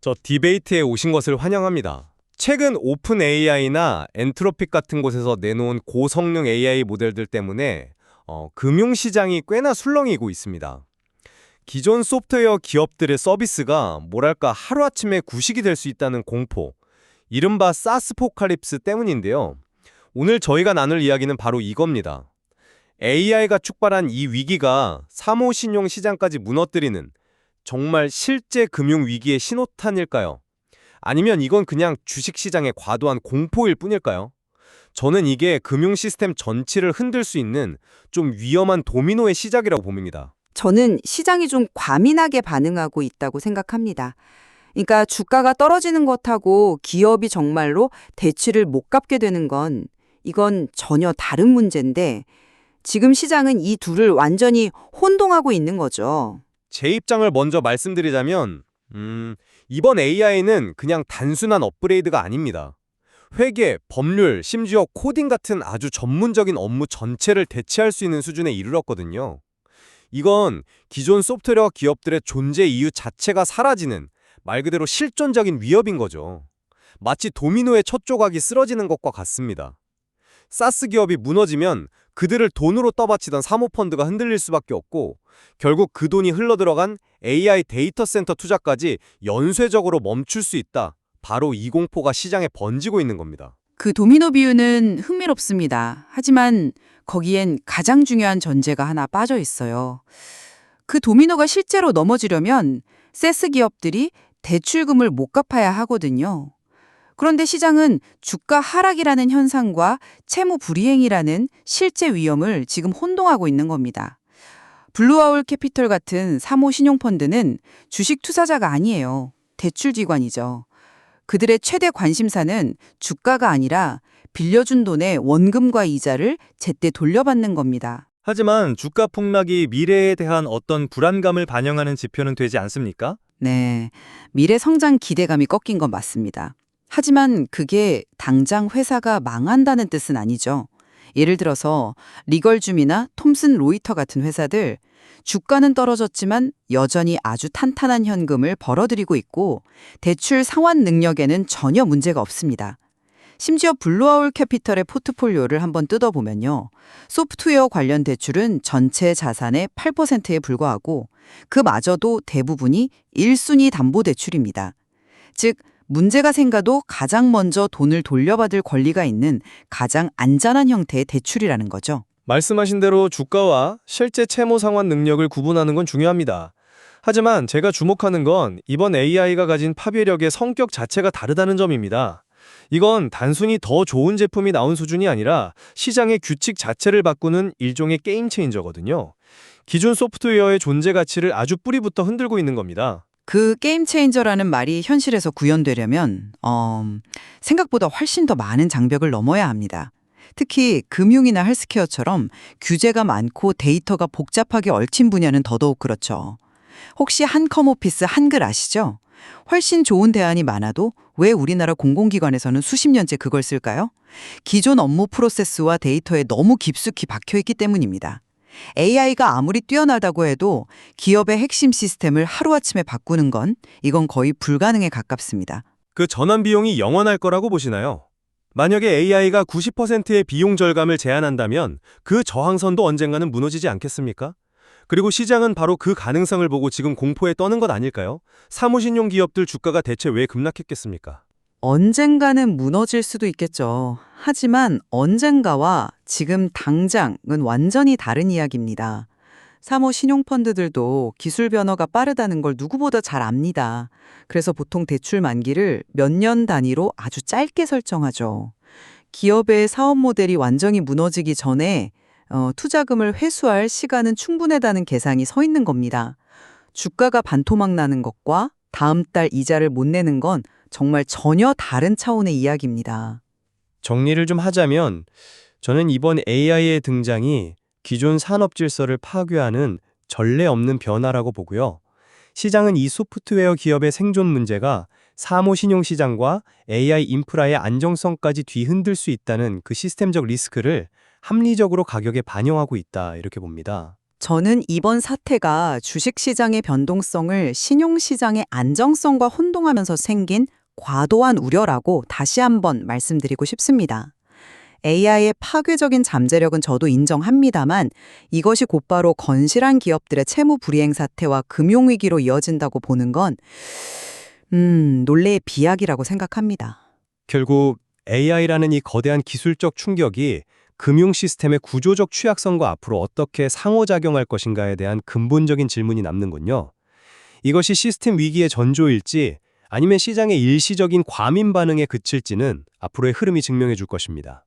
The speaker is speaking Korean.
저 디베이트에 오신 것을 환영합니다. 최근 오픈 AI나 엔트로픽 같은 곳에서 내놓은 고성능 AI 모델들 때문에 금융시장이 꽤나 술렁이고 있습니다. 기존 소프트웨어 기업들의 서비스가 뭐랄까 하루아침에 구식이 될 수 있다는 공포, 이른바 사스포칼립스 때문인데요. 오늘 저희가 나눌 이야기는 바로 이겁니다. AI가 축발한 이 위기가 사모신용 시장까지 무너뜨리는 정말 실제 금융위기의 신호탄일까요? 아니면 이건 그냥 주식시장의 과도한 공포일 뿐일까요? 저는 이게 금융 시스템 전체를 흔들 수 있는 좀 위험한 도미노의 시작이라고 봅니다. 저는 시장이 좀 과민하게 반응하고 있다고 생각합니다. 그러니까 주가가 떨어지는 것하고 기업이 정말로 대출을 못 갚게 되는 건 이건 전혀 다른 문제인데 지금 시장은 이 둘을 완전히 혼동하고 있는 거죠. 제 입장을 먼저 말씀드리자면 이번 AI는 그냥 단순한 업그레이드가 아닙니다. 회계, 법률, 심지어 코딩 같은 아주 전문적인 업무 전체를 대체할 수 있는 수준에 이르렀거든요. 이건 기존 소프트웨어 기업들의 존재 이유 자체가 사라지는 말 그대로 실존적인 위협인 거죠. 마치 도미노의 첫 조각이 쓰러지는 것과 같습니다. 사스 기업이 무너지면 그들을 돈으로 떠받치던 사모펀드가 흔들릴 수밖에 없고 결국 그 돈이 흘러들어간 AI 데이터 센터 투자까지 연쇄적으로 멈출 수 있다. 바로 이 공포가 시장에 번지고 있는 겁니다. 그 도미노 비유는 흥미롭습니다. 하지만 거기엔 가장 중요한 전제가 하나 빠져 있어요. 그 도미노가 실제로 넘어지려면 세스 기업들이 대출금을 못 갚아야 하거든요. 그런데 시장은 주가 하락이라는 현상과 채무 불이행이라는 실제 위험을 지금 혼동하고 있는 겁니다. 블루아울 캐피털 같은 사모 신용펀드는 주식 투자자가 아니에요. 대출기관이죠. 그들의 최대 관심사는 주가가 아니라 빌려준 돈의 원금과 이자를 제때 돌려받는 겁니다. 하지만 주가 폭락이 미래에 대한 어떤 불안감을 반영하는 지표는 되지 않습니까? 네, 미래 성장 기대감이 꺾인 건 맞습니다. 하지만 그게 당장 회사가 망한다는 뜻은 아니죠. 예를 들어서 리걸줌이나 톰슨 로이터 같은 회사들 주가는 떨어졌지만 여전히 아주 탄탄한 현금을 벌어들이고 있고 대출 상환 능력에는 전혀 문제가 없습니다. 심지어 블루아울 캐피털의 포트폴리오를 한번 뜯어보면요. 소프트웨어 관련 대출은 전체 자산의 8%에 불과하고 그마저도 대부분이 1순위 담보대출입니다. 즉 문제가 생겨도 가장 먼저 돈을 돌려받을 권리가 있는 가장 안전한 형태의 대출이라는 거죠. 말씀하신 대로 주가와 실제 채무 상환 능력을 구분하는 건 중요합니다. 하지만 제가 주목하는 건 이번 AI가 가진 파괴력의 성격 자체가 다르다는 점입니다. 이건 단순히 더 좋은 제품이 나온 수준이 아니라 시장의 규칙 자체를 바꾸는 일종의 게임 체인저거든요. 기존 소프트웨어의 존재 가치를 아주 뿌리부터 흔들고 있는 겁니다. 그 게임 체인저라는 말이 현실에서 구현되려면 생각보다 훨씬 더 많은 장벽을 넘어야 합니다. 특히 금융이나 헬스케어처럼 규제가 많고 데이터가 복잡하게 얽힌 분야는 더더욱 그렇죠. 혹시 한컴오피스 한글 아시죠? 훨씬 좋은 대안이 많아도 왜 우리나라 공공기관에서는 수십 년째 그걸 쓸까요? 기존 업무 프로세스와 데이터에 너무 깊숙이 박혀있기 때문입니다. AI가 아무리 뛰어나다고 해도 기업의 핵심 시스템을 하루아침에 바꾸는 건 이건 거의 불가능에 가깝습니다. 그 전환 비용이 영원할 거라고 보시나요? 만약에 AI가 90%의 비용 절감을 제안한다면 그 저항선도 언젠가는 무너지지 않겠습니까? 그리고 시장은 바로 그 가능성을 보고 지금 공포에 떠는 것 아닐까요? 사무신용 기업들 주가가 대체 왜 급락했겠습니까? 언젠가는 무너질 수도 있겠죠. 하지만 언젠가와 지금 당장은 완전히 다른 이야기입니다. 사모 신용펀드들도 기술 변화가 빠르다는 걸 누구보다 잘 압니다. 그래서 보통 대출 만기를 몇 년 단위로 아주 짧게 설정하죠. 기업의 사업 모델이 완전히 무너지기 전에 투자금을 회수할 시간은 충분하다는 계산이 서 있는 겁니다. 주가가 반토막 나는 것과 다음 달 이자를 못 내는 건 정말 전혀 다른 차원의 이야기입니다. 정리를 좀 하자면 저는 이번 AI의 등장이 기존 산업 질서를 파괴하는 전례 없는 변화라고 보고요. 시장은 이 소프트웨어 기업의 생존 문제가 사모 신용 시장과 AI 인프라의 안정성까지 뒤흔들 수 있다는 그 시스템적 리스크를 합리적으로 가격에 반영하고 있다 이렇게 봅니다. 저는 이번 사태가 주식시장의 변동성을 신용시장의 안정성과 혼동하면서 생긴 과도한 우려라고 다시 한번 말씀드리고 싶습니다. AI의 파괴적인 잠재력은 저도 인정합니다만 이것이 곧바로 건실한 기업들의 채무 불이행 사태와 금융위기로 이어진다고 보는 건 논리의 비약이라고 생각합니다. 결국 AI라는 이 거대한 기술적 충격이 금융 시스템의 구조적 취약성과 앞으로 어떻게 상호작용할 것인가에 대한 근본적인 질문이 남는군요. 이것이 시스템 위기의 전조일지 아니면 시장의 일시적인 과민 반응에 그칠지는 앞으로의 흐름이 증명해 줄 것입니다.